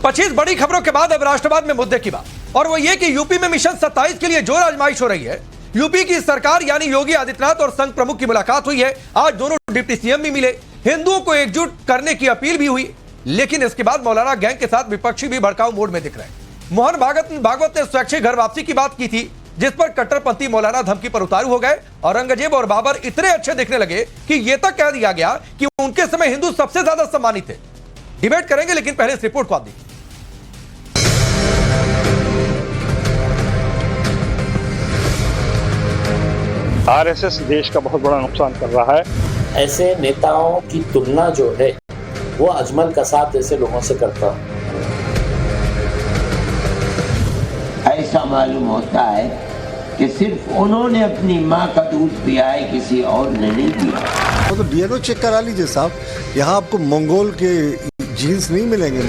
25 बड़ी खबरों के बाद अब राष्ट्रवाद में मुद्दे की बात, और वो ये कि यूपी में मिशन 27 के लिए जोर आजमाइश हो रही है। यूपी की सरकार यानी योगी आदित्यनाथ और संघ प्रमुख की मुलाकात हुई है। आज दोनों डिप्टी सीएम भी मिले, हिंदुओं को एकजुट करने की अपील भी हुई। लेकिन इसके बाद मौलाना गैंग के साथ विपक्षी भी भड़काऊ मोड में दिख रहे हैं। मोहन भागवत ने स्वैच्छिक घर वापसी की बात की थी, जिस पर कट्टरपंथी मौलाना धमकी पर उतारू हो गए। औरंगजेब और बाबर इतने अच्छे दिखने लगे कि यह तक कह दिया गया कि उनके समय हिंदू सबसे ज्यादा सम्मानित थे। डिबेट करेंगे, लेकिन पहले इस रिपोर्ट को आप देखिए। आरएसएस देश का बहुत बड़ा नुकसान कर रहा है। ऐसे नेताओं की तुलना जो है वो अजमल कसाब जैसे लोगों से करता है। ऐसा मालूम होता है कि सिर्फ उन्होंने अपनी माँ का दूध पिया है, किसी और ने नहीं पिया। तो डीएनओ चेक करा लीजिए साहब, यहाँ आपको मंगोल के जीन्स नहीं मिलेंगे।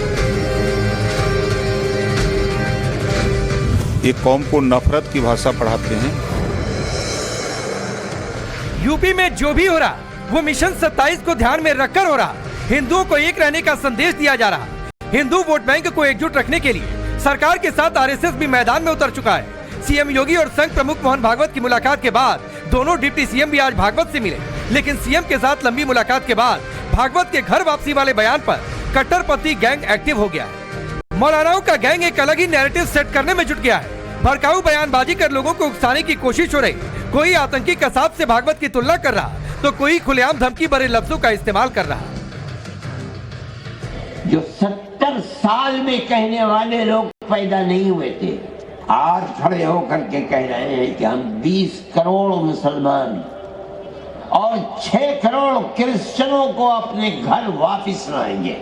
ये कौम को नफरत की भाषा पढ़ाते हैं। यूपी में जो भी हो रहा वो मिशन 27 को ध्यान में रखकर हो रहा। हिंदुओं को एक रहने का संदेश दिया जा रहा। हिंदू वोट बैंक को एकजुट रखने के लिए सरकार के साथ आरएसएस भी मैदान में उतर चुका है। सीएम योगी और संघ प्रमुख मोहन भागवत की मुलाकात के बाद दोनों डिप्टी सीएम भी आज भागवत से मिले। लेकिन सीएम के साथ लंबी मुलाकात के बाद भागवत के घर वापसी वाले बयान पर कट्टरपंथी गैंग एक्टिव हो गया है। मौलानाओं का गैंग एक अलग ही नैरेटिव सेट करने में जुट गया है। भड़काऊ बयानबाजी कर लोगों को उकसाने की कोशिश हो रही। कोई आतंकी कसाब से भागवत की तुलना कर रहा, तो कोई खुलेआम धमकी भरे लफ्जों का इस्तेमाल कर रहा। जो 70 साल में कहने वाले लोग पैदा नहीं हुए थे, आज खड़े होकर के कह रहे हैं कि हम 20 करोड़ मुसलमान और 6 करोड़ क्रिश्चियनों को अपने घर वापस लाएंगे।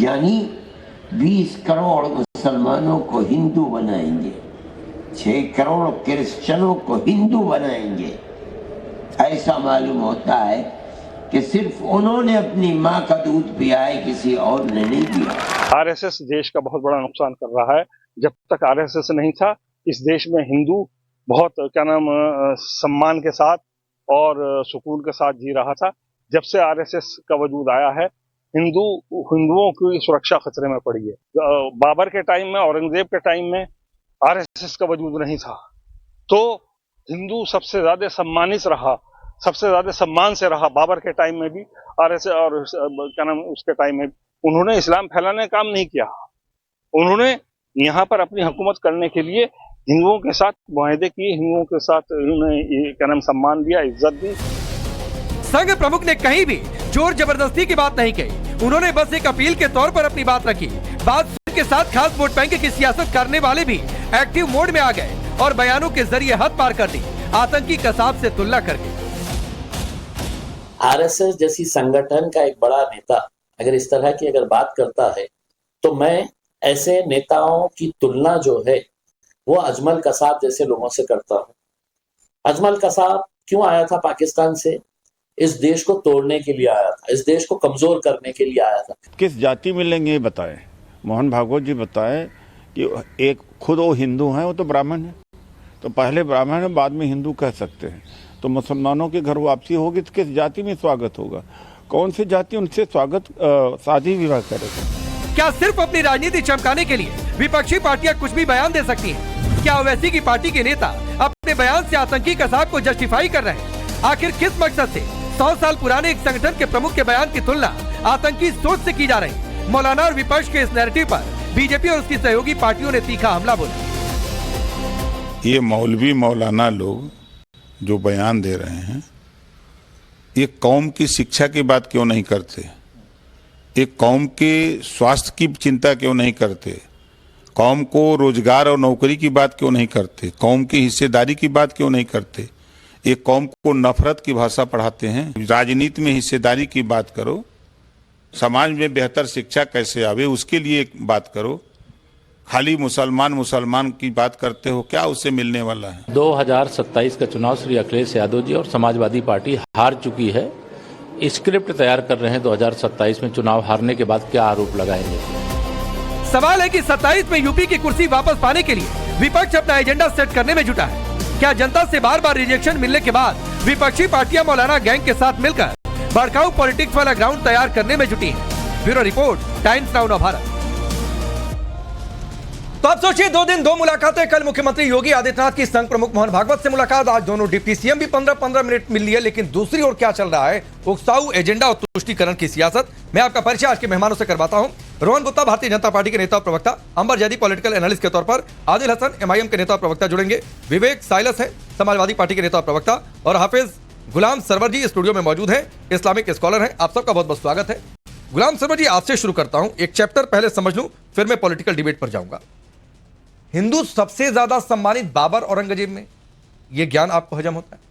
यानी 20 करोड़ मुसलमानों को हिंदू बनाएंगे, 6 करोड़ क्रिश्चियनों को हिंदू बनाएंगे। ऐसा मालूम होता है कि सिर्फ उन्होंने अपनी माँ का दूध पिया है, किसी और ने नहीं पिया। आरएसएस देश का बहुत बड़ा नुकसान कर रहा है। जब तक आरएसएस नहीं था, इस देश में हिंदू बहुत सम्मान के साथ और सुकून के साथ जी रहा था। जब से आरएसएस का वजूद आया है, हिंदुओं की सुरक्षा खतरे में पड़ी है। बाबर के टाइम में, औरंगजेब के टाइम में आरएसएस का वजूद नहीं था, तो हिंदू सबसे ज्यादा सम्मानित रहा, सबसे ज्यादा सम्मान से रहा। बाबर के टाइम में भी आरएसएस और उसके टाइम में उन्होंने इस्लाम फैलाने का काम नहीं किया। उन्होंने यहाँ पर अपनी हुकूमत करने के लिए हिंदुओं के साथ मुआहदे किए, हिंदुओं के साथ उन्होंने सम्मान दिया, इज्जत दी। संघ प्रमुख ने कहीं भी जोर जबरदस्ती की बात नहीं कही। उन्होंने बस एक अपील के तौर पर अपनी बात रखी। बात के साथ खास वोट बैंक की सियासत करने वाले भी एक्टिव मोड में आ गए और बयानों के जरिए हद पार कर दी, आतंकी कसाब से तुलना करके। आरएसएस जैसी संगठन का एक बड़ा नेता अगर इस तरह की बात करता है, तो मैं ऐसे नेताओं की तुलना जो है वो अजमल कसाब जैसे लोगों से करता हूँ। अजमल कसाब क्यों आया था पाकिस्तान से? इस देश को तोड़ने के लिए आया था, इस देश को कमजोर करने के लिए आया था। किस जाति मिलेंगे ये बताएं। मोहन भागवत जी बताएं कि एक खुद वो हिंदू हैं, वो तो ब्राह्मण है, तो पहले ब्राह्मण है, बाद में हिंदू कह सकते हैं। तो मुसलमानों के घर वापसी होगी तो किस जाति में स्वागत होगा? कौन सी जाति उनसे स्वागत शादी विवाह करेगा? क्या सिर्फ अपनी राजनीति चमकाने के लिए विपक्षी पार्टियां कुछ भी बयान दे सकती हैं? क्या ओवैसी की पार्टी के नेता अपने बयान से आतंकी कसाब को जस्टिफाई कर रहे हैं? आखिर किस मकसद से 100 साल पुराने एक संगठन के प्रमुख के बयान की तुलना आतंकी सोच से की जा रही? मौलाना और विपक्ष के इस नैरेटिव पर बीजेपी और उसकी सहयोगी पार्टियों ने तीखा हमला बोला। ये मौलवी मौलाना लोग जो बयान दे रहे हैं, ये कौम की शिक्षा की बात क्यों नहीं करते? एक कौम के स्वास्थ्य की चिंता क्यों नहीं करते? कौम को रोजगार और नौकरी की बात क्यों नहीं करते? कौम की हिस्सेदारी की बात क्यों नहीं करते? एक कौम को नफरत की भाषा पढ़ाते हैं। राजनीति में हिस्सेदारी की बात करो, समाज में बेहतर शिक्षा कैसे आवे उसके लिए बात करो। खाली मुसलमान की बात करते हो, क्या उससे मिलने वाला है? 2027 का चुनाव श्री अखिलेश यादव जी और समाजवादी पार्टी हार चुकी है। स्क्रिप्ट तैयार कर रहे हैं 2027 में चुनाव हारने के बाद क्या आरोप लगाएंगे। सवाल है कि 27 में यूपी की कुर्सी वापस पाने के लिए विपक्ष अपना एजेंडा सेट करने में जुटा है। क्या जनता से बार बार रिजेक्शन मिलने के बाद विपक्षी पार्टियां मौलाना गैंग के साथ मिलकर भड़काऊ पॉलिटिक्स वाला ग्राउंड तैयार करने में जुटी हैं? Bureau report, times now Bharat. तो आप सोचिए, 2 दिन 2 मुलाकातें। कल मुख्यमंत्री योगी आदित्यनाथ की संघ प्रमुख मोहन भागवत से मुलाकात, आज दोनों डिप्टी सीएम भी 15-15 मिनट मिल लिए। लेकिन दूसरी ओर क्या चल रहा है? उकसाऊ एजेंडा और तुष्टीकरण की सियासत। मैं आपका परिचय आज के मेहमानों से करवाता हूं। रोहन गुप्ता भारतीय जनता पार्टी के नेता और प्रवक्ता, अंबर जैदी पॉलिटिकल एनालिस्ट के तौर पर, आदिल हसन एमआईएम के नेता और प्रवक्ता जुड़ेंगे, विवेक साइलस है समाजवादी पार्टी के नेता और प्रवक्ता, और हाफिज गुलाम सरवर जी स्टूडियो में मौजूद है, इस्लामिक स्कॉलर हैं। आप सबका बहुत बहुत स्वागत है। गुलाम सरवर जी, आपसे शुरू करता हूं। एक चैप्टर पहले समझ लूं, फिर मैं पॉलिटिकल डिबेट पर जाऊंगा। हिंदू सबसे ज्यादा सम्मानित बाबर औरंगजेब में, यह ज्ञान आपको हजम होता है?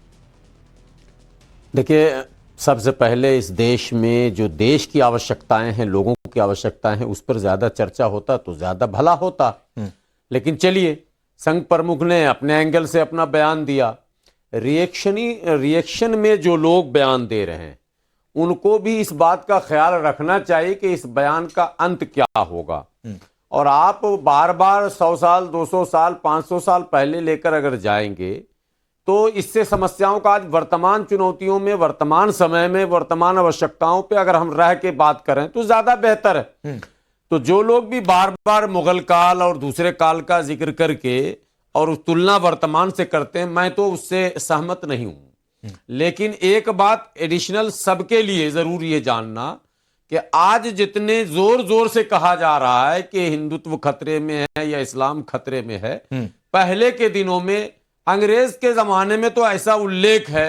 देखिए, सबसे पहले इस देश में जो देश की आवश्यकताएं हैं, लोगों की आवश्यकताएं हैं, उस पर ज्यादा चर्चा होता तो ज्यादा भला होता। लेकिन चलिए, संघ प्रमुख ने अपने एंगल से अपना बयान दिया। रिएक्शन में जो लोग बयान दे रहे हैं उनको भी इस बात का ख्याल रखना चाहिए कि इस बयान का अंत क्या होगा। और आप बार बार 100 साल, 200 साल, 500 साल पहले लेकर अगर जाएंगे तो इससे समस्याओं का, आज वर्तमान चुनौतियों में, वर्तमान समय में, वर्तमान आवश्यकताओं पे अगर हम रह के बात करें तो ज्यादा बेहतर है। तो जो लोग भी बार बार मुगल काल और दूसरे काल का जिक्र करके और उस तुलना वर्तमान से करते हैं, मैं तो उससे सहमत नहीं हूं। लेकिन एक बात एडिशनल सबके लिए जरूरी है जानना कि आज जितने जोर जोर से कहा जा रहा है कि हिंदुत्व खतरे में है या इस्लाम खतरे में है, पहले के दिनों में, अंग्रेज के जमाने में तो ऐसा उल्लेख है,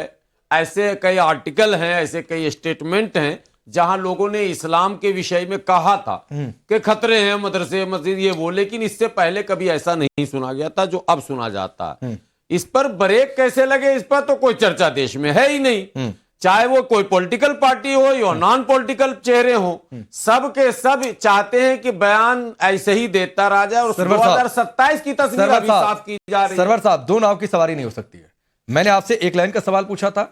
ऐसे कई आर्टिकल हैं, ऐसे कई स्टेटमेंट हैं जहां लोगों ने इस्लाम के विषय में कहा था कि खतरे हैं मदरसे, मस्जिद, ये वो। लेकिन इससे पहले कभी ऐसा नहीं सुना गया था जो अब सुना जाता है। इस पर ब्रेक कैसे लगे, इस पर तो कोई चर्चा देश में है ही नहीं। चाहे वो कोई पॉलिटिकल पार्टी हो या नॉन पॉलिटिकल चेहरे हो, सब के सब चाहते हैं कि बयान ऐसे ही देता रहा जाए। और 2027 की तस्वीर अभी साफ की जा रही है। सरवर साहब, 2 नाव की सवारी नहीं हो सकती है। मैंने आपसे एक लाइन का सवाल पूछा था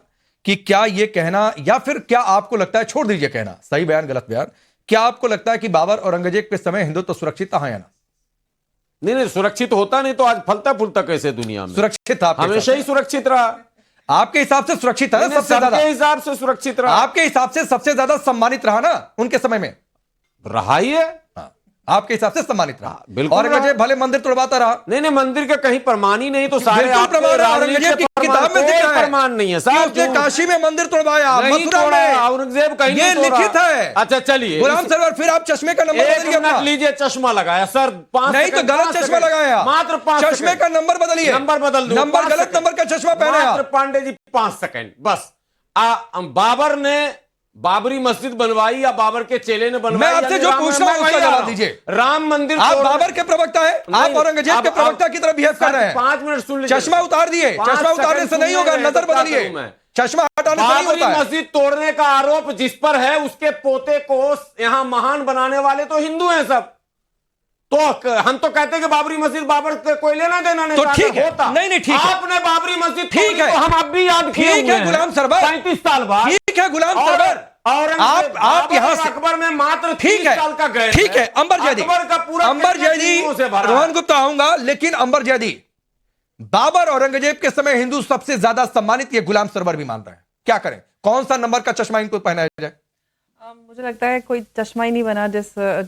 कि क्या यह कहना, या फिर क्या आपको लगता है, छोड़ दीजिए कहना सही बयान गलत बयान, क्या आपको लगता है कि बाबर औरंगजेब के समय हिंदुत्व सुरक्षित था या ना? नहीं, सुरक्षित होता नहीं तो आज फलता फूलता कैसे दुनिया में? सुरक्षित था, हमेशा ही सुरक्षित रहा। आपके हिसाब से सुरक्षित है, सबसे ज्यादा हिसाब से सुरक्षित रहा। आपके हिसाब से सबसे ज्यादा सम्मानित रहा ना उनके समय में? रहा ही है। आपके हिसाब से सम्मानित रहा। बिल्कुल। औरंगजेब भले मंदिर तोड़वाता रहा। नहीं, मंदिर का कहीं प्रमाण ही नहीं, तो सारे औरंगजेब की किताब में दिख रहा है, प्रमाण नहीं है साहब। उसने काशी में मंदिर तोड़वाया, मथुरा में औरंगजेब कहीं ये लिखित है। अच्छा चलिए गुलाम सरवर, फिर आप चश्मे का नंबर बदलिए अपना। लीजिए, चश्मा लगाया सर, 5 नहीं तो गलत चश्मा लगाया, मात्र 5 चश्मे का नंबर बदलिए। नंबर बदल दो, नंबर गलत नंबर का चश्मा पहना। पांडे जी 5 सेकंड बस। बाबर ने बाबरी मस्जिद बनवाई या बाबर के चेले ने बनवाई? मैं आपसे जो पूछ रहा हूं उसका जवाब दीजिए। राम मंदिर, आप बाबर के प्रवक्ता हैं, आप औरंगजेब के प्रवक्ता की तरह बिहेव कर रहे हैं। 5 मिनट सुन लीजिए। चश्मा उतार दिए, चश्मा उतारने से नहीं होगा, नजर बदलिए, चश्मा हटाने से नहीं होता है। मस्जिद तोड़ने का आरोप जिस पर है, उसके पोते को यहां महान बनाने वाले तो हिंदू हैं सब। तो हम तो कहते हैं कि बाबरी मस्जिद बाबर से कोई लेना देना नहीं, तो ठीक है, होता। नहीं ठीक है, आपने बाबरी मस्जिद ठीक है, तो हम अब भी याद किए ठीक है गुलाम सरवर, 35 साल बाद, ठीक है गुलाम सरवर, आप यहां से अकबर में मात्र ठीक 30 साल का गए, ठीक है। अंबर जैदी, अकबर का पूरा अंबर जैदी, रोहन गुप्ता आऊंगा, लेकिन अंबर जैदी, बाबर औरंगजेब के समय हिंदू सबसे ज्यादा सम्मानित, ये गुलाम सरवर भी मान रहे हैं। क्या करें, कौन सा नंबर का चश्मा इनको पहनाया जाए? मुझे लगता है कोई चश्मा ही नहीं बना जिस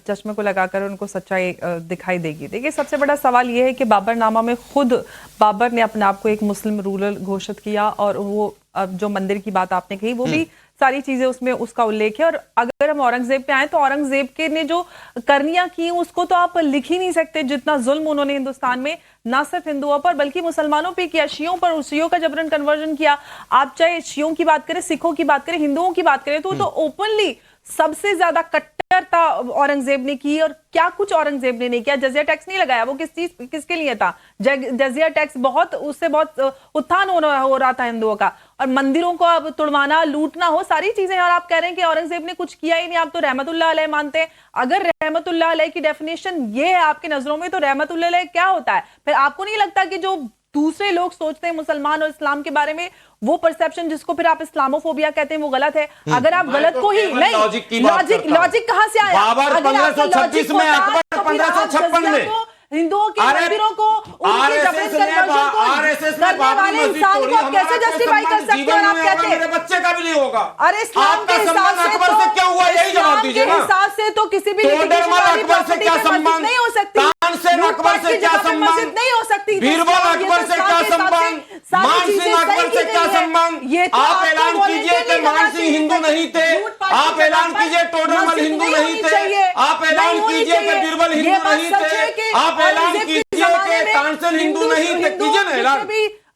चश्मे को लगाकर उनको सच्चाई दिखाई देगी। देखिए, सबसे बड़ा सवाल यह है कि बाबरनामा में खुद बाबर ने अपने आप को एक मुस्लिम रूलर घोषित किया, और वो जो मंदिर की बात आपने कही वो भी सारी चीजें उसमें उसका उल्लेख है। और अगर हम औरंगजेब पे आए तो औरंगजेब के ने जो करनियां की उसको तो आप लिख ही नहीं सकते। जितना जुल्म उन्होंने हिंदुस्तान में ना सिर्फ हिंदुओं पर बल्कि मुसलमानों पे किया, शियों पर, शियों का जबरन कन्वर्जन किया। आप चाहे शियों की बात करें, सिखों की बात करें, हिंदुओं की बात करें, तो ओपनली सबसे ज्यादा कट्टरता औरंगजेब ने की। और क्या कुछ औरंगजेब ने नहीं किया। जजिया टैक्स नहीं लगाया, वो किसके लिए था? जजिया टैक्स उससे बहुत उत्थान हो रहा था हिंदुओं का। और मंदिरों को अब तुड़वाना, लूटना हो, सारी चीजें। और आप कह रहे हैं कि औरंगजेब ने कुछ किया ही नहीं, आप तो रहमतुल्लाह अलैह मानते हैं। अगर रहमतुल्लाह अलैह की डेफिनेशन ये है आपके नजरों में, तो रहमतुल्लाह अलैह क्या होता है? फिर आपको नहीं लगता कि जो दूसरे लोग सोचते हैं मुसलमान और इस्लाम के बारे में, वो परसेप्शन जिसको फिर आप इस्लामोफोबिया कहते हैं, वो गलत है? अगर आप गलत को ही नहीं, लॉजिक कहां से आया? बाबर 1536 में, अकबर 1556 में, हिंदुओं के अरे, मंदिरों को उनके RSS जबरन कन्वर्जन को RSS करने वाले इंसान को आप कैसे जस्टिफाई कर सकते हैं? और आप कहते हैं मेरे बच्चे का भी नहीं होगा। अरे इस्लाम के आपका हिसाब संबंध से अकबर से क्या हुआ, यही जवाब दीजिए ना। हिसाब से तो किसी भी तोडरमल अकबर से क्या संबंध, नहीं हो सकती, तानसेन अकबर से क्या संबंध, नहीं हो सकती, बीरबल अकबर से क्या संबंध, मान सिंह अकबर से क्या संबंध। आप ऐलान कीजिए कि मान सिंह हिंदू नहीं थे, आप ऐलान कीजिए तोडरमल हिंदू नहीं थे, आप ऐलान कीजिए कि बीरबल हिंदू नहीं थे, आप ऐलान कीजिए कि तानसेन हिंदू नहीं थे, कीजिए ना ऐलान,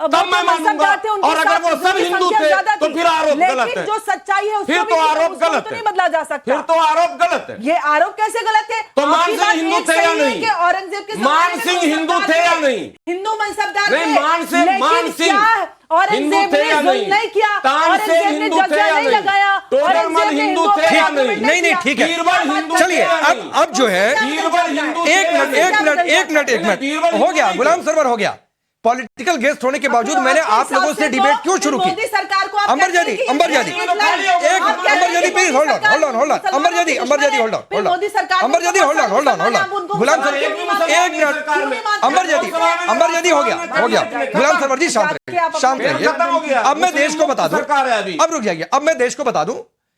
तब मैं मानूंगा। और अगर वो सब हिंदू थे तो फिर आरोप गलत है, जो सच्चाई है फिर तो आरोप गलत है, नहीं बदला जा सकता, फिर तो आरोप गलत है। ये आरोप कैसे गलत है? तो मान सिंह हिंदू थे या नहीं? औरंगजेब के मान सिंह हिंदू थे या नहीं? हिंदू मनसबदार नहीं, मान सिंह हिंदू थे या नहीं? नहीं किया, तानसेन हिंदू थे या नहीं? तोडरमल हिंदू थे या नहीं? नहीं ठीक है, बीरबल हिंदू चलिए अब जो है बीरबल हिंदू एक मिनट हो गया, गुलाम सरवर हो गया। पॉलिटिकल गेस्ट होने के बावजूद मैंने आप लोगों से डिबेट क्यों शुरू की? अंबर जादी प्लीज होल्ड ऑन अंबर जादी होल्ड ऑन गुलाम सर एक मिनट, अंबर जादी हो गया गुलाम सरवर जी शांत रहिए। अब मैं देश को बता दूं, अब रुक जाइए, अब मैं देश को बता दूं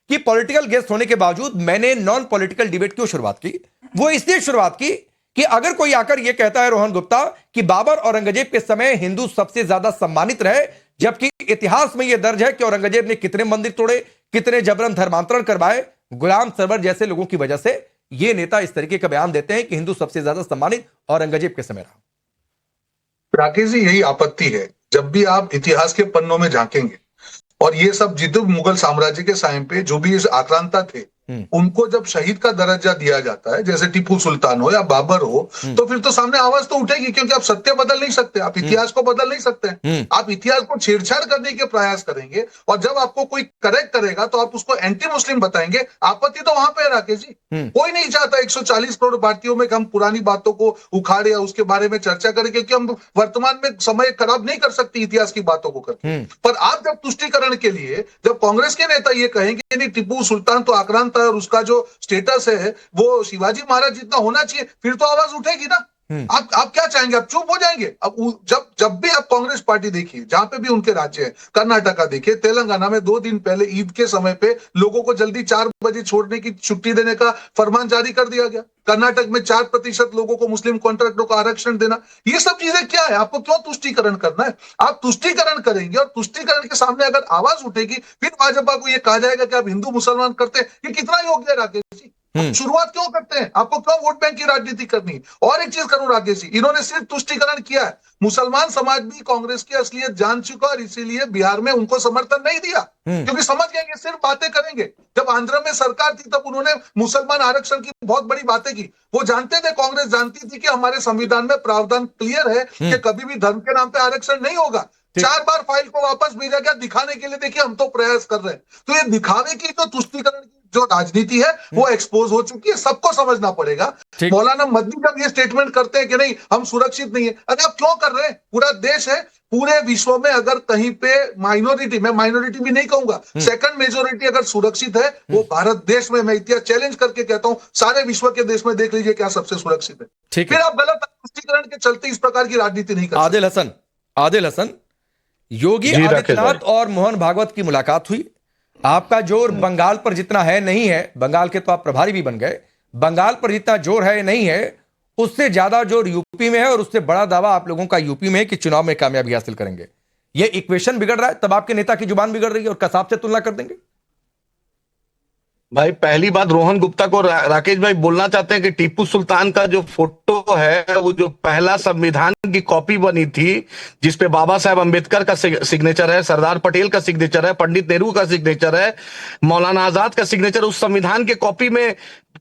कि पॉलिटिकल गेस्ट होने के बावजूद मैंने नॉन पॉलिटिकल डिबेट क्यों शुरुआत की। वो इसलिए शुरुआत की कि अगर कोई आकर यह कहता है रोहन गुप्ता कि बाबर औरंगजेब के समय हिंदू सबसे ज्यादा सम्मानित रहे, जबकि इतिहास में यह दर्ज है कि औरंगजेब ने कितने मंदिर तोड़े, कितने जबरन धर्मांतरण करवाए, गुलाम सरवर जैसे लोगों की वजह से यह नेता इस तरीके का बयान देते हैं कि हिंदू सबसे ज्यादा सम्मानित औरंगजेब के समय रहा। राकेश जी, यही आपत्ति है, जब भी आप इतिहास के पन्नों में झांकेंगे और ये सब जितने मुगल साम्राज्य के टाइम पे जो भी इस आक्रांता थे उनको जब शहीद का दर्जा दिया जाता है, जैसे टीपू सुल्तान हो या बाबर हो, तो फिर तो सामने आवाज तो उठेगी, क्योंकि आप सत्य बदल नहीं सकते, आप इतिहास को बदल नहीं सकते। आप इतिहास को छेड़छाड़ करने के प्रयास करेंगे और जब आपको कोई करेक्ट करेगा तो आप उसको एंटी मुस्लिम बताएंगे। आपत्ति तो वहां पे है राकेश जी। कोई नहीं चाहता 140 करोड़ भारतीयों में हम पुरानी बातों को उखाड़े या उसके बारे में चर्चा करें, क्योंकि हम वर्तमान में समय खराब नहीं कर सकते इतिहास की बातों को करके। पर आप जब तुष्टिकरण के लिए, जब कांग्रेस के नेता ये कहेंगे नहीं टीपू सुल्तान तो आक्रांत है और उसका जो स्टेटस है वो शिवाजी महाराज जितना होना चाहिए, फिर तो आवाज उठेगी ना। आप क्या चाहेंगे? आप चुप हो जाएंगे? अब जब भी आप कांग्रेस पार्टी देखिए, जहां पे भी उनके राज्य है, कर्नाटका देखिए, तेलंगाना में 2 दिन पहले ईद के समय पे लोगों को जल्दी 4 बजे छोड़ने की छुट्टी देने का फरमान जारी कर दिया गया। कर्नाटक में 4% लोगों को, मुस्लिम कॉन्ट्रैक्टरों को आरक्षण देना, ये सब चीजें क्या है? आपको क्यों तुष्टीकरण करना है? आप तुष्टीकरण करेंगे और तुष्टीकरण के सामने अगर आवाज उठेगी, फिर भाजपा को यह कहा जाएगा कि आप हिंदू मुसलमान करते हैं। ये कितना योग्य है राकेश जी? शुरुआत क्यों करते हैं? आपको क्यों वोट बैंक की राजनीति करनी? और एक चीज करूं राकेश जी, इन्होंने सिर्फ तुष्टीकरण किया है, मुसलमान समाज भी कांग्रेस की असलियत जान चुका और इसीलिए बिहार में उनको समर्थन नहीं दिया, क्योंकि समझ गए ये सिर्फ बातें करेंगे। जब आंध्र में सरकार थी तब उन्होंने मुसलमान आरक्षण की बहुत बड़ी बातें की। वो जानते थे, कांग्रेस जानती थी कि हमारे संविधान में प्रावधान क्लियर है कि कभी भी धर्म के नाम पे आरक्षण नहीं होगा। 4 बार फाइल को वापस भेजा गया दिखाने के लिए, देखिए हम तो प्रयास कर रहे हैं। तो ये दिखावे की जो तुष्टीकरण की जो राजनीति है वो एक्सपोज हो चुकी है, सबको समझना पड़ेगा। मौलाना मदनी जब ये स्टेटमेंट करते हैं कि नहीं हम सुरक्षित नहीं है, अरे आप क्यों कर रहे हैं? पूरा देश है, पूरे विश्व में अगर कहीं पे माइनॉरिटी, मैं माइनॉरिटी भी नहीं कहूंगा, सेकंड मेजोरिटी अगर सुरक्षित है वो भारत देश में। मैं इतिहास चैलेंज करके कहता हूं, सारे विश्व के देश में देख लीजिए क्या सबसे सुरक्षित है। फिर आप गलत तुष्टीकरण के चलते इस प्रकार की राजनीति नहीं कर सकते। आदिल हसन, योगी आदित्यनाथ और मोहन भागवत की मुलाकात हुई। आपका जोर बंगाल पर जितना है नहीं है, बंगाल के तो आप प्रभारी भी बन गए, बंगाल पर जितना जोर है नहीं है, उससे ज्यादा जोर यूपी में है और उससे बड़ा दावा आप लोगों का यूपी में है कि चुनाव में कामयाबी हासिल करेंगे। ये इक्वेशन बिगड़ रहा है, तब आपके नेता की जुबान बिगड़ रही है और कसाब से तुलना कर देंगे। भाई पहली बात, रोहन गुप्ता को राकेश भाई बोलना चाहते हैं कि टीपू सुल्तान का जो फोटो है वो जो पहला संविधान की कॉपी बनी थी जिसपे बाबा साहेब अंबेडकर का सिग्नेचर है, सरदार पटेल का सिग्नेचर है, पंडित नेहरू का सिग्नेचर है, मौलाना आजाद का सिग्नेचर, उस संविधान के कॉपी में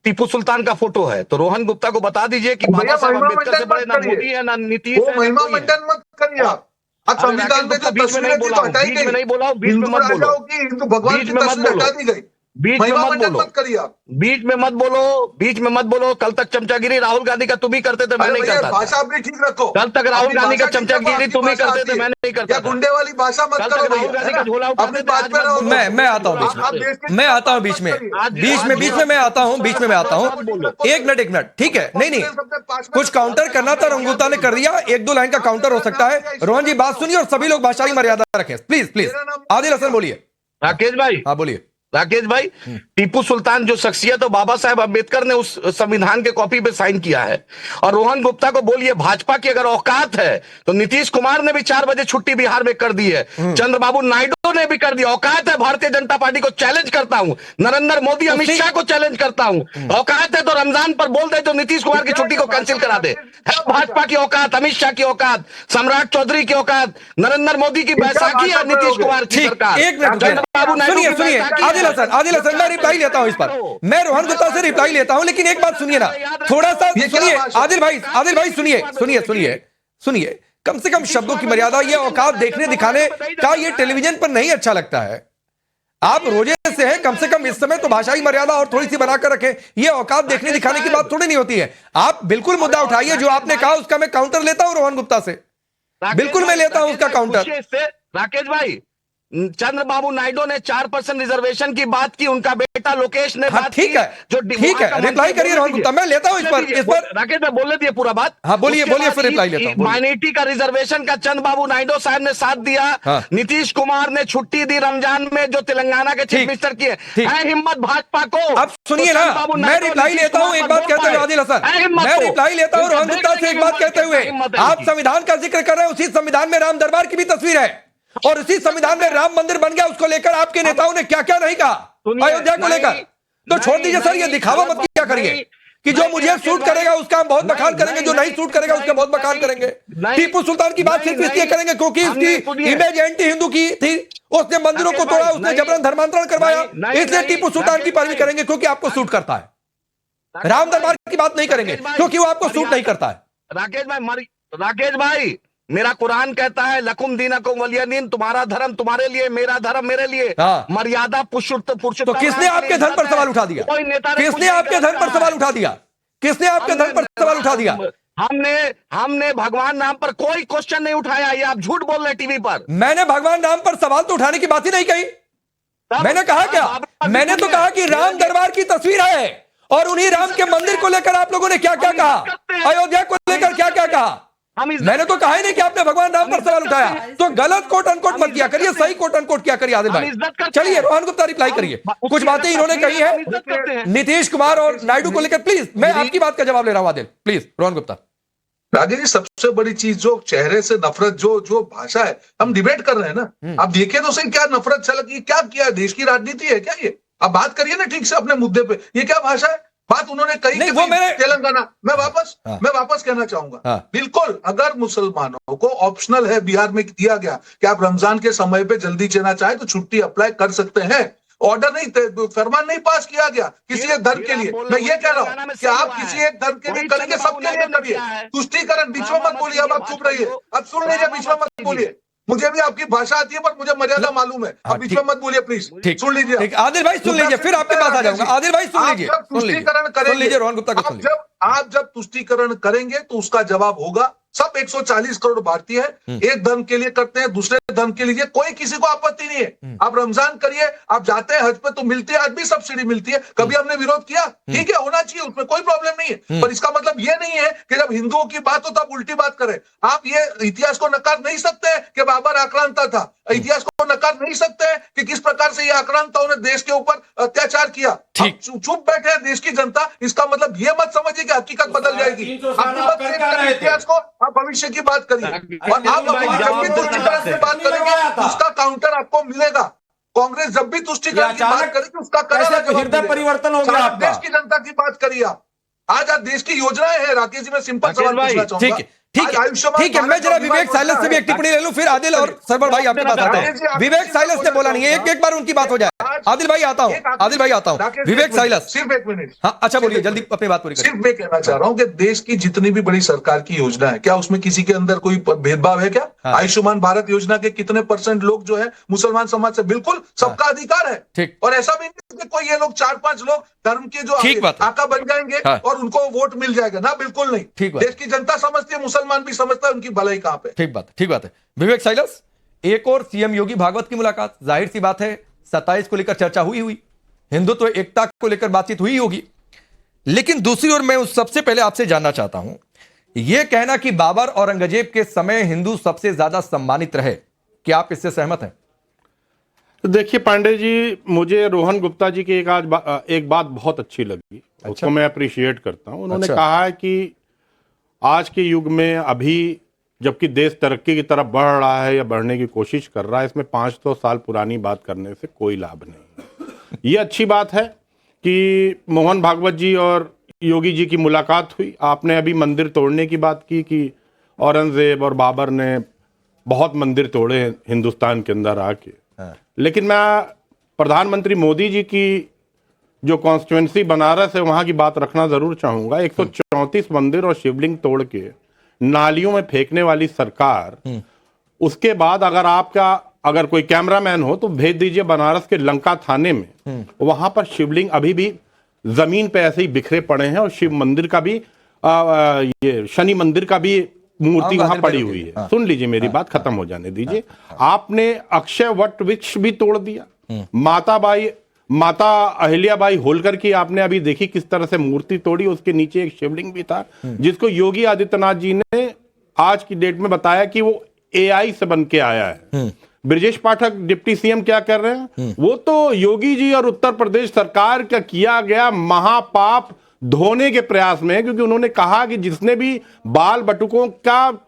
टीपू सुल्तान का फोटो है। तो रोहन गुप्ता को बता दीजिए कि बाबा साहेब अंबेडकर से बड़े ना मोदी है ना नीतीश है। महिमा मंडन मत करिए आप। संविधान में जो तस्वीरें थी तो हटाई गई, नहीं बोला, बीच में मत बोलो, हिंदू भगवान की तस्वीर हटा दी गई। बीच में महिमा मत मंडन बोलो, मत करिए आप। बीच में मत बोलो, बीच में मत बोलो। कल तक चमचागिरी राहुल गांधी का तुम ही करते थे, मैं अरे नहीं भैया, करता था। भाषा अपनी ठीक रखो। कल तक राहुल अपनी गांधी का भाषा ठीक रखो, चमचागिरी आपकी तुम ही भाषा करते आती थे, है। मैं नहीं करता या था। गुंडे वाली भाषा मत कल करो तक राहुल भैया, गांधी है का ना? झोला उठाते अपनी थे, बात आज पे मत रहो। बोलो। मैं आता हूं बीच आप में, देश के मैं खिलाफ आता हूं मत बीच में, करिए। बीच में मैं आता हूं, बीच में मैं आता हूं। एक मिनट, ठीक है, नहीं कुछ काउंटर करना था, रंगूता ने कर दिया, एक दो लाइन का काउंटर हो सकता है। रोहन जी बात सुनिए और सभी लोग भाषाई मर्यादा रखें, प्लीज प्लीज। आदिल हसन बोलिए। राकेश भाई, हाँ बोलिए। राकेश भाई, टीपू सुल्तान जो शख्सियत है, बाबा साहेब अम्बेडकर ने उस संविधान के कॉपी पे साइन किया है। और रोहन गुप्ता को बोलिए, भाजपा की अगर औकात है तो नीतीश कुमार ने भी 4 बजे छुट्टी बिहार में कर दी है, चंद्रबाबू नायडू ने भी कर दिया। औकात है, भारतीय जनता पार्टी को चैलेंज करता हूं, नरेंद्र मोदी अमित शाह को चैलेंज करता हूं। औकात है तो रमजान पर बोल दे तो नीतीश कुमार की छुट्टी को कैंसिल करा दे। है भाजपा की औकात, अमित शाह की औकात, सम्राट चौधरी की औकात, नरेंद्र मोदी की बैसाखी है, नीतीश कुमार की सरकार। एक मिनट, चंद्रबाबू नायडू की सुनिए बैसाखी है। आदिल हसन मैं रिप्लाई लेता हूं इस पर, मैं रोहन गुप्ता से रिप्लाई लेता हूं, लेकिन एक बात सुनिए ना, थोड़ा सा सुनिए। आदिल भाई सुनिए, कम से कम शब्दों की मर्यादा, ये औकात देखने दिखाने का ये टेलीविजन पर नहीं अच्छा लगता है। आप रोजे से हैं, कम से कम इस समय तो भाषाई मर्यादा और थोड़ी सी बनाकर रखें। ये औकात देखने दिखाने की बात थोड़ी नहीं होती है। आप बिल्कुल मुद्दा उठाइए, जो आपने कहा उसका मैं काउंटर लेता हूं रोहन गुप्ता से, बिल्कुल मैं लेता हूं उसका काउंटर। राकेश भाई, चंद्रबाबू नायडू ने 4% रिजर्वेशन की बात की, उनका बेटा लोकेश ने बात ठीक है, जो ठीक है, रिप्लाई करिए रोहन गुप्ता, मैं लेता हूं इस पर राकेश भाई बोलने दिए पूरा बात। हाँ बोलिए, फिर रिप्लाई लेता हूं। माइनॉरिटी का रिजर्वेशन का चंद्रबाबू नायडू साहब ने साथ दिया। हाँ। नीतीश कुमार ने छुट्टी दी रमजान में, जो तेलंगाना के चीफ मिनिस्टर की है हिम्मत भाजपा को। अब सुनिए ना, मैं रिप्लाई लेता हूं एक बात कहते हुए आदिल हसन, मैं रिप्लाई लेता हूं रोहन गुप्ता से एक बात कहते हुए। आप संविधान का जिक्र कर रहे हैं, उसी संविधान में राम दरबार की भी तस्वीर है, और इसी संविधान में राम मंदिर बन गया। उसको लेकर आपके नेताओं ने क्या क्या नहीं कहा अयोध्या को लेकर, तो छोड़ दीजिए सर, ये दिखावा मत क्या करिए कि जो मुझे सूट करेगा उसका हम बहुत बखान करेंगे, जो नहीं सूट करेगा उसका बहुत बखान करेंगे। टीपू सुल्तान की बात सिर्फ इसलिए करेंगे क्योंकि उसकी इमेज एंटी हिंदू की थी, उसने मंदिरों को तोड़ा, उसने जबरन धर्मांतरण करवाया, इसलिए टीपू सुल्तान की पैरवी करेंगे क्योंकि आपको सूट करता है। राम दरबार की बात नहीं करेंगे क्योंकि वो आपको सूट नहीं करता है। राकेश भाई, मेरा कुरान कहता है लकुम दीनकुम वलिय दीन, तुम्हारा धर्म तुम्हारे लिए, मेरा धर्म मेरे लिए। हाँ। मर्यादा पुरुषोत्तम। तो किसने आपके धर्म पर सवाल उठा दिया? किसने आपके धर्म पर सवाल उठा दिया? किसने आपके धर्म पर सवाल उठा दिया? हमने भगवान नाम पर कोई क्वेश्चन नहीं उठाया। ये आप झूठ बोल रहे टीवी पर। मैंने भगवान नाम पर सवाल तो उठाने की बात ही नहीं कही। मैंने कहा क्या? मैंने तो कहा कि राम दरबार की तस्वीर है, और उन्हीं राम के मंदिर को लेकर आप लोगों ने क्या क्या कहा, अयोध्या को लेकर क्या क्या कहा। मैंने तो कहा ही नहीं कि आपने भगवान राम पर सवाल उठाया। तो गलत कोट अनकोट मत किया करिए, सही कोट अनकोट किया करिए आदिल भाई। चलिए रोहन गुप्ता रिप्लाई करिए, कुछ बातें इन्होंने कही है नीतीश कुमार और नायडू को लेकर। प्लीज मैं आपकी बात का जवाब ले रहा हूं आदिल, प्लीज रोहन गुप्ता। राजेश जी, सबसे बड़ी चीज जो चेहरे से नफरत, जो भाषा है, हम डिबेट कर रहे हैं ना, आप देखिए तो सही, क्या नफरत छलक, क्या किया, देश की राजनीति है क्या ये? आप बात करिए ना ठीक से अपने मुद्दे पे। ये क्या भाषा है? बात उन्होंने कही कि तेलंगाना। मैं वापस कहना चाहूंगा, बिल्कुल अगर मुसलमानों को ऑप्शनल है, बिहार में दिया गया कि आप रमजान के समय पे जल्दी चलना चाहे तो छुट्टी अप्लाई कर सकते हैं। ऑर्डर नहीं, फरमान नहीं पास किया गया किसी एक धर्म के लिए। मैं ये कह रहा हूं कि आप किसी एक धर्म के लिए करेंगे, सबके लिए करिए। तुष्टीकरण, बीच में मत बोलिए, अब आप चुप रहिए, अब सुन लीजिए, बीच में मत बोलिए। मुझे भी आपकी भाषा आती है, पर मुझे मर्यादा मालूम है। अब बीच में मत बोलिए प्लीज, सुन लीजिए। आदिल भाई सुन लीजिए, फिर आपके पास आ जाऊंगा। आदिल भाई सुन लीजिए, तुष्टीकरण करेंगे, रोहन गुप्ता को सुन लीजिए। आप जब तुष्टीकरण करेंगे तो उसका जवाब होगा, सब 140 करोड़ भारतीय है, एक धर्म के लिए करते हैं, दूसरे धर्म के लिए कोई किसी को आपत्ति नहीं है। आप रमजान करिए, आप जाते हैं हज पे तो मिलती है, आज भी सब्सिडी मिलती है, कभी हमने विरोध किया? ठीक है, होना चाहिए, उसमें कोई प्रॉब्लम नहीं है। पर इसका मतलब ये नहीं है कि जब हिंदुओं की बात हो तो आप उल्टी बात करें। आप ये इतिहास को नकार नहीं सकते कि बाबर आक्रांता था, इतिहास को नकार नहीं सकते कि किस प्रकार से ये आक्रांताओं ने देश के ऊपर अत्याचार किया। चुप बैठे हैं देश की जनता, इसका मतलब ये मत समझिए कि हकीकत बदल जाएगी। इतिहास को आप भविष्य की बात करिए, और आप जब भी तुष्टीकरण की बात करेंगे उसका काउंटर आपको मिलेगा। कांग्रेस जब भी तुष्टीकरण की बात करेगी उसका हृदय परिवर्तन हो गया आपका। देश की जनता की बात करिए आप। आज देश की योजनाएं हैं। राकेश जी, मैं सिंपल सवाल पूछना चाहूंगा। ठीक है, मैं जरा विवेक साइलेंस से भी एक टिप्पणी ले लूं, फिर आदिल और सरवर भाई आपके पास आते हैं। विवेक साइलेंस ने बोला नहीं है, एक बार उनकी बात हो जाए। आदिल भाई आता हूं, आदिल भाई आता हूं, विवेक साइलस सिर्फ एक मिनट। हाँ अच्छा बोलिए, जल्दी अपनी बात पूरी करिए। सिर्फ मैं कहना चाह रहा हूं कि देश की जितनी भी बड़ी सरकार की योजना है, क्या उसमें किसी के अंदर कोई भेदभाव है क्या? आयुष्मान भारत योजना के कितने % लोग जो है मुसलमान समाज से? बिल्कुल सबका अधिकार है। ठीक। और ऐसा भी नहीं कि कोई ये लोग 4-5 लोग धर्म के जो आका बन जाएंगे और उनको वोट मिल जाएगा ना, बिल्कुल नहीं। ठीक बात। देश की जनता समझती है, मुसलमान भी समझता है उनकी भलाई कहां पे। ठीक बात, ठीक बात है। विवेक साइलस, एक और सीएम योगी भागवत की मुलाकात, जाहिर सी बात है 27 को लेकर चर्चा हुई, हिंदुत्व एकता को लेकर बातचीत हुई होगी, लेकिन दूसरी ओर मैं उस सबसे पहले आपसे जानना चाहता हूं, यह कहना कि बाबर औरंगजेब के समय हिंदू सबसे ज्यादा सम्मानित रहे, क्या आप इससे सहमत हैं? देखिए पांडे जी, मुझे रोहन गुप्ता जी की एक बात बहुत अच्छी लगी। अच्छा। उसको मैं अप्रिशिएट करता हूं। उन्होंने कहा है कि आज के युग में अभी जबकि देश तरक्की की तरफ बढ़ रहा है या बढ़ने की कोशिश कर रहा है, इसमें 500 साल पुरानी बात करने से कोई लाभ नहीं। ये अच्छी बात है कि मोहन भागवत जी और योगी जी की मुलाकात हुई। आपने अभी मंदिर तोड़ने की बात की कि औरंगजेब और बाबर ने बहुत मंदिर तोड़े हिंदुस्तान के अंदर आके, लेकिन मैं प्रधानमंत्री मोदी जी की जो कॉन्स्टिट्यूएंसी बनारस है वहां की बात रखना जरूर चाहूंगा। 134 मंदिर और शिवलिंग तोड़ के नालियों में फेंकने वाली सरकार, उसके बाद अगर कोई कैमरामैन हो तो भेज दीजिए बनारस के लंका थाने में, वहां पर शिवलिंग अभी भी जमीन पे ऐसे ही बिखरे पड़े हैं और शिव मंदिर का भी ये शनि मंदिर का भी मूर्ति वहां पड़ी हुई है। सुन लीजिए मेरी बात, खत्म हो जाने दीजिए। आपने अक्षय वट वृक्ष भी तोड़ दिया। माता अहिल्याबाई होलकर की आपने अभी देखी किस तरह से मूर्ति तोड़ी, उसके नीचे एक शिवलिंग भी था जिसको योगी आदित्यनाथ जी ने आज की डेट में बताया कि वो AI से बन के आया है। ब्रजेश पाठक डिप्टी सीएम क्या कर रहे हैं? वो तो योगी जी और उत्तर प्रदेश सरकार का किया गया महापाप धोने के प्रयास में है, क्योंकि उन्होंने कहा कि जिसने भी बाल बटुकों का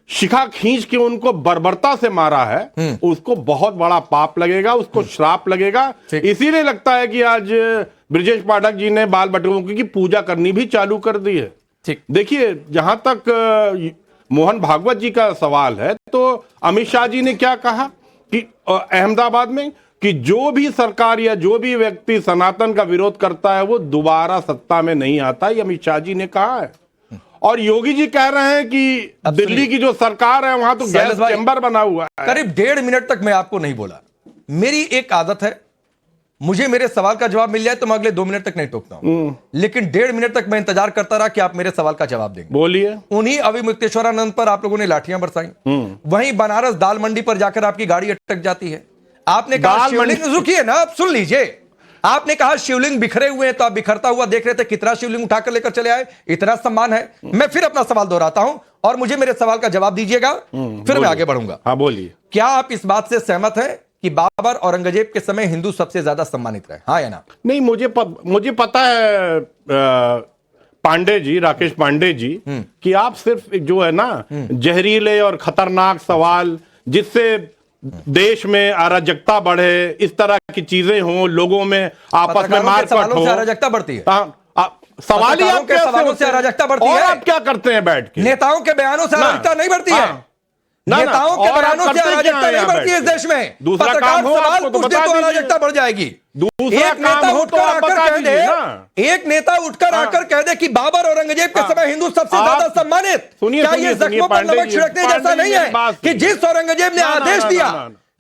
शिखा खींच के उनको बर्बरता से मारा है उसको बहुत बड़ा पाप लगेगा, उसको श्राप लगेगा। इसीलिए लगता है कि आज ब्रजेश पाठक जी ने बाल बटुकों की पूजा करनी भी चालू कर दी है। ठीक, देखिए जहां तक मोहन भागवत जी का सवाल है तो अमित शाह जी ने क्या कहा कि अहमदाबाद में कि जो भी सरकार या जो भी व्यक्ति सनातन का विरोध करता है वो दोबारा सत्ता में नहीं आता, ये अमित शाह जी ने कहा है। और योगी जी कह रहे हैं कि दिल्ली की जो सरकार है वहां तो गैस चैम्बर बना हुआ है। करीब 1.5 मिनट तक मैं आपको नहीं बोला। मेरी एक आदत है, मुझे मेरे सवाल का जवाब मिल जाए तो मैं अगले 2 मिनट तक नहीं टोकता हूं, लेकिन 1.5 मिनट तक मैं इंतजार करता रहा कि आप मेरे सवाल का जवाब देंगे। बोलिए। उन्हीं अविमुक्तेश्वरानंद पर आप लोगों ने लाठियां बरसाई, वहीं बनारस दाल मंडी पर जाकर आपकी गाड़ी अटक जाती है। आपने कहा शिवलिंग, रुकिए ना, आप सुन लीजिए। आपने कहा शिवलिंग बिखरे हुए हैं तो आप बिखरता हुआ देख रहे थे, कितना शिवलिंग उठाकर लेकर चले आए, इतना सम्मान है। मैं फिर अपना सवाल दोहराता हूं और मुझे मेरे सवाल का जवाब दीजिएगा, फिर मैं आगे बढ़ूंगा। हाँ बोलिए। क्या आप इस बात से सहमत हैं कि बाबर औरंगजेब के समय हिंदू सबसे ज्यादा सम्मानित रहे, हाँ या ना? नहीं, मुझे पता है पांडे जी, राकेश पांडे जी, कि आप सिर्फ जो है ना जहरीले और खतरनाक सवाल जिससे देश में अराजकता बढ़े, इस तरह की चीजें हों, लोगों में आपस में मारकाट हो, अराजकता बढ़ती है। सवाल ही आपके सवालों से अराजकता बढ़ती है। और आप क्या करते हैं बैठ के? नेताओं के बयानों से अराजकता नहीं बढ़ती है। नेताओं के बयानों से अराजकता नहीं बढ़ती है इस देश में। दूसरा काम हो सवाल पूछ दे तो अराजकता बढ़ जाएगी। दूसरा काम हो तो आप बता दीजिए ना। एक नेता उठकर आकर कह दे कि बाबर औरंगजेब के समय हिंदू सबसे ज्यादा सम्मानित, क्या ये जख्मों पर नमक छिड़कने जैसा नहीं है कि जिस औरंगजेब ने आदेश दिया,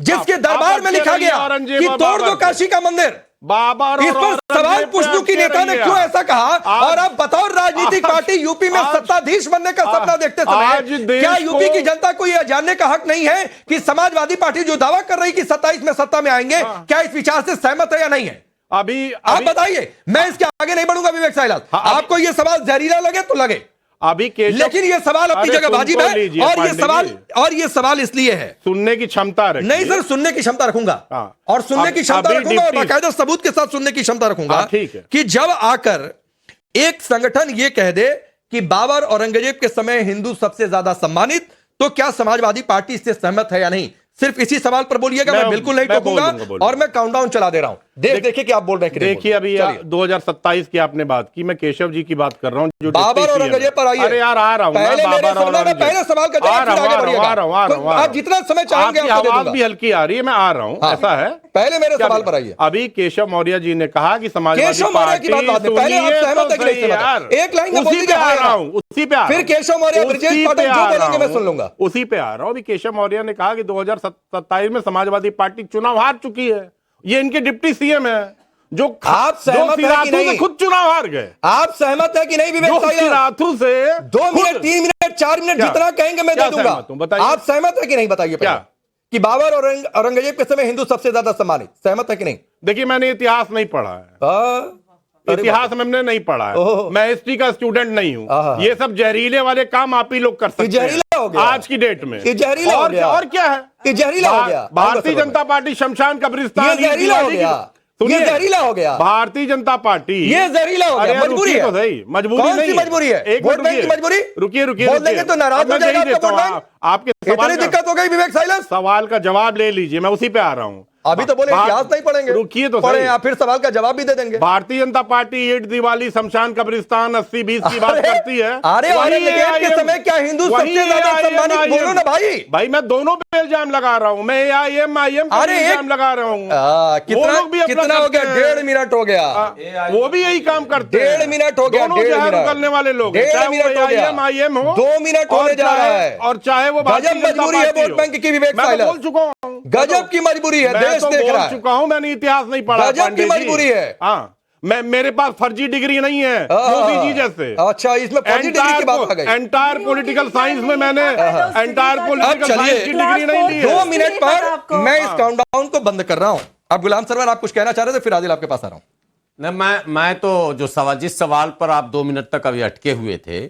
जिसके दरबार में लिखा गया कि तोड़ दो काशी का मंदिर, बाबर इस पर सवाल पूछने की नेता ने क्यों ऐसा कहा? और अब बताओ, राजनीतिक पार्टी यूपी में सत्ताधीश बनने का सपना देखते समय क्या यूपी की जनता को यह जानने का हक नहीं है कि समाजवादी पार्टी जो दावा कर रही कि 27 में सत्ता में आएंगे, क्या इस विचार से सहमत है या नहीं है? अभी आप बताइए, मैं इसके आगे नहीं बढ़ूंगा। विवेक साइलाल, आपको यह सवाल जहरीला लगे तो लगे, अभी लेकिन ये सवाल अपनी जगह वाजिब है। और ये सवाल इसलिए है, सुनने की क्षमता रखिए। नहीं सर, सुनने की क्षमता रखूंगा और सुनने की क्षमता रखूंगा और बाकायदा सबूत के साथ सुनने की क्षमता रखूंगा कि जब आकर एक संगठन ये कह दे कि बाबर औरंगजेब के समय हिंदू सबसे ज्यादा सम्मानित, तो क्या समाजवादी पार्टी इससे सहमत है या नहीं? सिर्फ इसी सवाल पर बोलिएगा, मैं बिल्कुल नहीं टोकूंगा और मैं काउंटडाउन चला दे रहा हूं। देखिए कि आप बोल रहे हैं कि नहीं देखिए अभी 2027 की आपने बात की, मैं केशव जी की बात कर रहा हूँ जो बाबर औरंगजेब पर आइए। अरे यार आ रहा हूँ, पहले सवाल का जवाब आप जितना समय चाहेंगे आवाज भी हल्की आ रही है, मैं आ रहा हूँ, ऐसा है। पहले मेरे सवाल पर आइए। अभी केशव मौर्य जी ने कहा कि समाजवादी पार्टी की बात पहले आप सहमत है कि नहीं सहमत? एक लाइन में उसी पे आ रहा हूँ, उसी पे फिर केशव मौर्य ब्रजेश पाठक जो बोलेंगे मैं सुन लूंगा। उसी पे आ रहा हूँ। अभी केशव मौर्य ने कहा कि 2027 में समाजवादी पार्टी चुनाव हार चुकी है। ये इनके डिप्टी सीएम है जो आप सहमत है कि नहीं? खुद चुनाव हार गए। आप सहमत है कि नहीं विवेक सिराथू से 2 मिनट 3 मिनट 4 मिनट जितना कहेंगे मैं दे दूंगा। आप सहमत है कि नहीं बताइए क्या कि बाबर और औरंगजेब के समय हिंदू सबसे ज्यादा सम्मानित, सहमत है कि नहीं? देखिए मैंने इतिहास नहीं पढ़ा है, इतिहास में हमने नहीं पढ़ा है, मैं हिस्ट्री का स्टूडेंट नहीं हूँ। ये सब जहरीले वाले काम आप ही लोग कर सकते हैं जहरीला हो गया आज की डेट में। जहरीला हो गया और क्या है? जहरीला हो गया। भारतीय जनता पार्टी शमशान कब्रिस्तान जहरीला हो गया। ये जहरीला हो गया। भारतीय जनता पार्टी ये जहरीला हो गया। मजबूरी है तो सही, मजबूरी कौन सी नहीं मजबूरी है? एक वोट बैंक की मजबूरी। रुकिए बोल देंगे तो नाराज हो जाएगा आपका वोट बैंक। आपके इतनी दिक्कत हो गई विवेक साइलेंस। सवाल का जवाब ले लीजिए, मैं उसी पे आ रहा हूँ। अभी तो बोले इतिहास नहीं पढ़ेंगे, रुकिए तो पढ़े आप फिर सवाल का जवाब भी दे देंगे। भारतीय जनता पार्टी ईट दिवाली शमशान कब्रिस्तान 80-20 की बात करती है। अरे औरंगजेब के समय क्या हिंदू सबसे ज्यादा सम्मानित? बोलो ना भाई मैं दोनों पे इल्जाम लगा रहा हूँ, मैं AIM अरे इल्जाम लगा रहा हूँ। कितना हो गया? 1.5 मिनट हो गया। वो भी यही काम करते हैं। 1.5 मिनट हो गया। निकलने वाले लोग 1.5 मिनट हो गया। AIM हो 2 मिनट होने जा रहा है और चाहे वो गजब मजबूरी है वोट बैंक की विवेक साइलेंस। बोल चुका हूँ गजब की मजबूरी है, देश देख रहा है। मैंने इतिहास नहीं पढ़ा। गजब की मजबूरी है। हाँ मेरे पास फर्जी डिग्री नहीं है मोदी जी जैसे। अच्छा इसमें फर्जी डिग्री की बात आ गई। एंटायर पॉलिटिकल साइंस में मैंने एंटायर पॉलिटिकल साइंस की डिग्री नहीं ली है। 2 मिनट पर मैं इस काउंटडाउन को बंद कर रहा हूं। अब गुलाम सरवर आप कुछ कहना चाह रहे थे, फिर आदिल आपके पास आ रहा हूं। मैं तो जो जिस सवाल पर आप 2 मिनट तक अभी अटके हुए थे,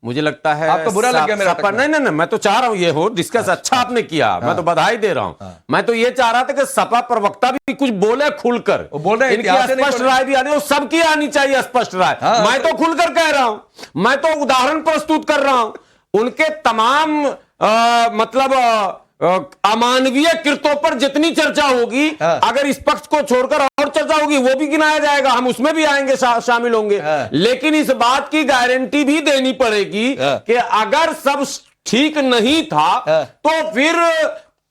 मुझे लगता है आपको बुरा लग गया मेरा नहीं, मैं तो चाह रहा हूं ये हो डिस्कस। अच्छा आपने किया, मैं तो बधाई दे रहा हूं। मैं तो ये चाह रहा था कि सपा प्रवक्ता भी कुछ बोले खुलकर, बोल रहे इनकी स्पष्ट राय भी आनी, सबकी आनी चाहिए स्पष्ट राय। मैं तो खुलकर कह रहा हूं, मैं तो उदाहरण प्रस्तुत कर रहा हूं। उनके तमाम मतलब अमानवीय कृत्यों पर जितनी चर्चा होगी, अगर इस पक्ष को छोड़कर और चर्चा होगी वो भी गिनाया जाएगा, हम उसमें भी आएंगे, शामिल होंगे। लेकिन इस बात की गारंटी भी देनी पड़ेगी कि अगर सब ठीक नहीं था तो फिर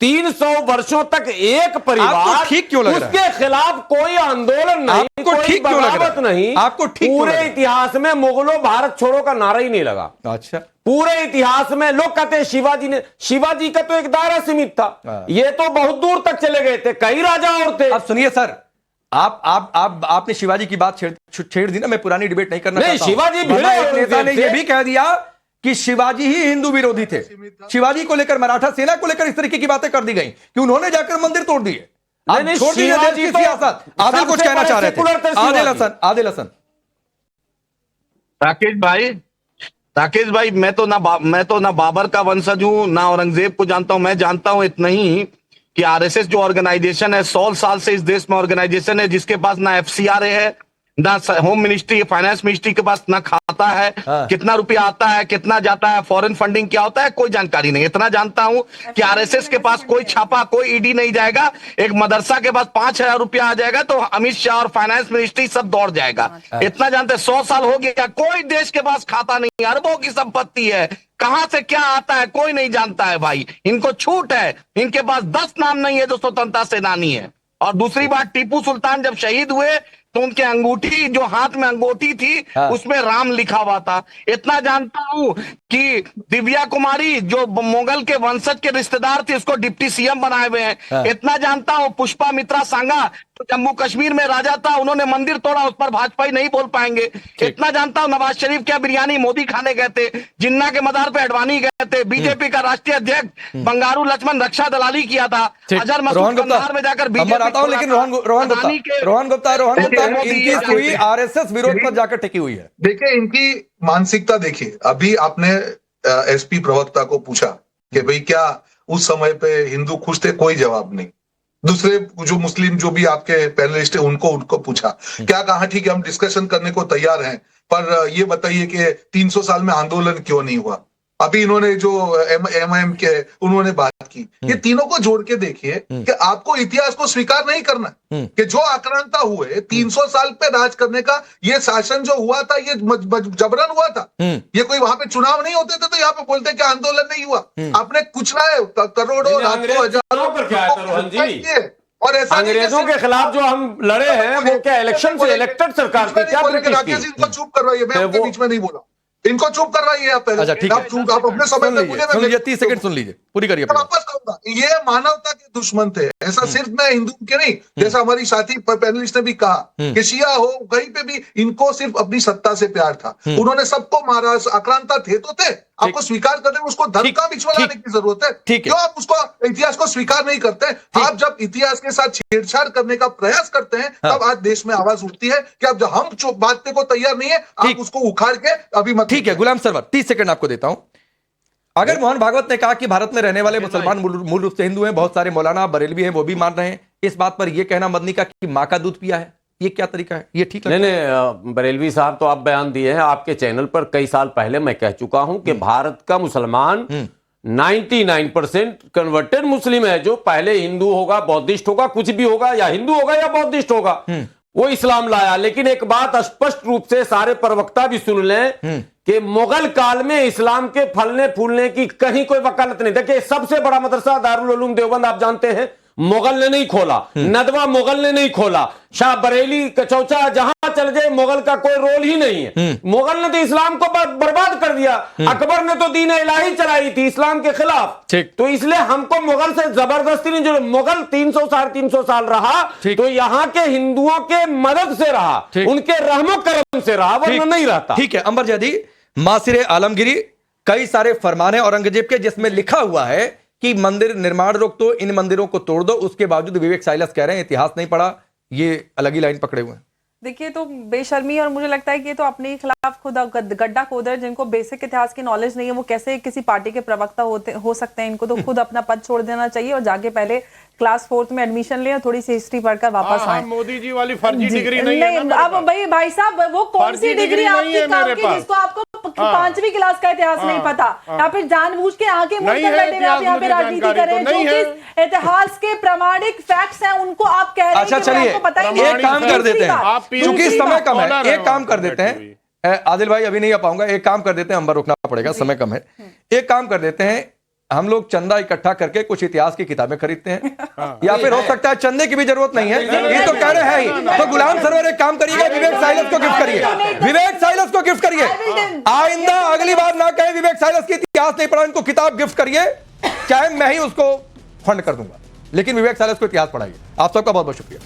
300 वर्षों तक एक परिवार ठीक क्यों लग रहा है? उसके खिलाफ कोई आंदोलन नहीं, कोई ठीक बगावत नहीं। आपको ठीक पूरे इतिहास में मुगलों भारत छोड़ो का नारा ही नहीं लगा। अच्छा पूरे इतिहास में लोग कहते हैं शिवाजी का तो एक दायरा सीमित था, ये तो बहुत दूर तक चले गए थे, कई राजा और थे। अब सुनिए सर, आपने शिवाजी की बात छेड़ दी ना, मैं पुरानी डिबेट नहीं करना चाहता हूं। शिवाजी नेता ने यह भी कह दिया कि शिवाजी ही हिंदू विरोधी थे। शिवाजी को लेकर, मराठा सेना को लेकर इस तरीके की बातें कर दी गई कि उन्होंने जाकर मंदिर तोड़ दिए। छोड़ दीजिए देश की सियासत। आदिल कुछ कहना चाह रहे थे। आदिल हसन। राकेश भाई मैं तो ना बाबर का वंशज हूं, ना औरंगजेब को जानता हूं। मैं जानता हूं इतना ही कि आरएसएस जो ऑर्गेनाइजेशन है 100 साल से इस देश में ऑर्गेनाइजेशन है, जिसके पास ना FCRA है, ना होम मिनिस्ट्री, फाइनेंस मिनिस्ट्री के पास ना खाता है, कितना रुपया आता है, कितना जाता है, फॉरेन फंडिंग क्या होता है, कोई जानकारी नहीं। इतना जानता हूं कि आरएसएस के पास कोई छापा, कोई ईडी नहीं जाएगा। एक मदरसा के पास 5000 रुपया आ जाएगा तो अमित शाह और फाइनेंस मिनिस्ट्री सब दौड़ जाएगा। इतना जानते। 100 साल हो गया, कोई देश के पास खाता नहीं, अरबों की संपत्ति है, कहां से क्या आता है कोई नहीं जानता है भाई। इनको छूट है, इनके पास 10 नाम नहीं है जो स्वतंत्रता सेनानी है। और दूसरी बात, टीपू सुल्तान जब शहीद हुए तो उनके अंगूठी, जो हाथ में अंगूठी थी, उसमें राम लिखा हुआ था। इतना जानता हूं कि दिव्या कुमारी जो मुगल के वंशज के रिश्तेदार थे, उसको डिप्टी सीएम बनाए हुए हैं। इतना जानता हूं पुष्पा मित्रा सांगा तो जम्मू कश्मीर में राजा था, उन्होंने मंदिर तोड़ा, उस पर भाजपाई नहीं बोल पाएंगे। इतना जानता हूं नवाज शरीफ क्या बिरयानी मोदी खाने गए थे, जिन्ना के मदार पे अडवाणी गए थे, बीजेपी का राष्ट्रीय अध्यक्ष बंगारू लक्ष्मण रक्षा दलाली किया था, अजहर मसूद कंधार में जाकर बीजेपी। लेकिन रोहन गुप्ता इनकी सुई आरएसएस विरोध पर जाकर टिकी हुई है। देखिए इनकी मानसिकता देखिए। अभी आपने एसपी प्रवक्ता को पूछा कि भाई क्या उस समय पे हिंदू खुश थे, कोई जवाब नहीं। दूसरे जो मुस्लिम जो भी आपके पैनलिस्ट है उनको पूछा, क्या कहा ठीक है हम डिस्कशन करने को तैयार हैं, पर ये बताइए कि 300 साल में आंदोलन क्यों नहीं हुआ। अभी इन्होंने जो एमआईएम के उन्होंने बात की, ये तीनों को जोड़ के देखिए कि आपको इतिहास को स्वीकार नहीं करना कि जो आक्रांता हुए 300 साल पे राज करने का ये शासन जो हुआ था ये जबरन हुआ था। ये कोई वहां पे चुनाव नहीं होते थे तो यहाँ पे बोलते कि आंदोलन नहीं हुआ। आपने कुछ ना है करोड़ों लाखों हजारों और ऐसा अंग्रेजों के खिलाफ जो हम लड़े हैं वो क्या इलेक्शन से इलेक्टेड सरकार थी क्या? राकेश जी इनको चुप करवाइए, मैं आपके बीच में नहीं बोला, इनको चुप करवाइए आप पहले। अच्छा ठीक है, आप अपने समय में मुझे 30 सेकंड सुन लीजिए, पूरी करिए। वापस कहूंगा, ये मानवता के दुश्मन थे, ऐसा सिर्फ मैं हिंदू के नहीं, जैसा हमारी साथी पैनलिस्ट ने भी कहा कि शिया हो कहीं पे भी इनको सिर्फ अपनी सत्ता से प्यार था, उन्होंने सबको मारा, आक्रांता थे तो थे, आपको स्वीकार करने में उसको धर्म का बिचवा लाने की जरूरत है। क्यों आप उसको इतिहास को स्वीकार नहीं करते? आप जब इतिहास के साथ छेड़छाड़ करने का प्रयास करते हैं तब आज देश में आवाज उठती है कि अब जब हम बांटने को तैयार नहीं है आप उसको उखाड़ के अभी मत। ठीक है गुलाम सरवर, 30 सेकंड आपको देता हूं। अगर मोहन भागवत ने कहा कि भारत में रहने वाले मुसलमान मूल रूप से हिंदू हैं, बहुत सारे मौलाना बरेलवी हैं वो भी मान रहे हैं, इस बात पर यह कहना मदनी का कि मां का दूध पिया है, ये क्या तरीका है? ये ठीक नहीं, बरेलवी साहब तो आप बयान दिए हैं, आपके चैनल पर कई साल पहले मैं कह चुका हूं कि भारत का मुसलमान 99% कन्वर्टेड मुस्लिम है, जो पहले हिंदू होगा, बौद्धिस्ट होगा, कुछ भी होगा, या हिंदू होगा या बौद्धिस्ट होगा, वो इस्लाम लाया। लेकिन एक बात स्पष्ट रूप से सारे प्रवक्ता भी सुन लें कि मुगल काल में इस्लाम के फलने फूलने की कहीं कोई वकालत नहीं। देखिए सबसे बड़ा मदरसा दारुल उलूम देवबंद आप जानते हैं, मुगल ने नहीं खोला, नदवा मुगल ने नहीं खोला, शाह बरेली कचौचा जहां चल जाए मुगल का कोई रोल ही नहीं है। मुगल ने तो इस्लाम को बर्बाद कर दिया। अकबर ने तो दीन इलाही चलाई थी इस्लाम के खिलाफ। तो इसलिए हमको मुगल से जबरदस्ती नहीं, जो मुगल 300 साढ़े 300 साल रहा तो यहाँ के हिंदुओं के मदद से रहा, उनके रहमो करम से रहा, वरना नहीं रहता। ठीक है अंबर जैदी, मासिर आलमगिरी, कई सारे फरमान है औरंगजेब के जिसमें लिखा हुआ है कि मंदिर निर्माण रोक दो, इन मंदिरों को तोड़ दो। उसके बावजूद विवेक साइलस कह रहे हैं इतिहास नहीं पढ़ा, ये अलग ही लाइन पकड़े हुए हैं। देखिए तो बेशर्मी, और मुझे लगता है कि ये तो अपने ही खिलाफ खुद गड्ढा खोद रहे हैं। जिनको बेसिक इतिहास की नॉलेज नहीं है वो कैसे किसी पार्टी के प्रवक्ता हो सकते हैं? इनको तो खुद अपना पद छोड़ देना चाहिए और जाके पहले क्लास 4th में एडमिशन लें और थोड़ी सी हिस्ट्री पढ़कर वापस आए। मोदी जी वाली फर्जी डिग्री नहीं है ना। अब भाई साहब वो कौन सी डिग्री आपके काम की जिसको आपको 5वीं क्लास का इतिहास नहीं पता, या फिर जानबूझ के आके मुड़ कर बैठे हैं आप यहाँ पे राजनीति करें? जो कि इतिहास के प्रामाणिक फैक्ट्स हैं उनको आप कह रहे हैं। अच्छा चलिए एक काम कर देते हैं, क्योंकि समय कम है, एक काम कर देते हैं, आदिल भाई अभी नहीं आ पाऊंगा, एक काम कर देते हैं, अंबर रुकना पड़ेगा, समय कम है। एक काम कर देते हैं, हम लोग चंदा इकट्ठा करके कुछ इतिहास की किताबें खरीदते हैं, या फिर हो सकता है चंदे की भी जरूरत नहीं है, ये तो कह रहे हैं ही। तो गुलाम सरवर एक काम करिएगा, विवेक साइलस को गिफ्ट करिए, विवेक साइलस को गिफ्ट करिए। आइंदा अगली बार ना कहे विवेक साइलस की इतिहास नहीं पढ़ा, इनको किताब गिफ्ट करिए, चाहे मैं ही उसको फंड कर दूंगा, लेकिन विवेक साइलस को इतिहास पढ़ाइए। आप सबका बहुत बहुत शुक्रिया।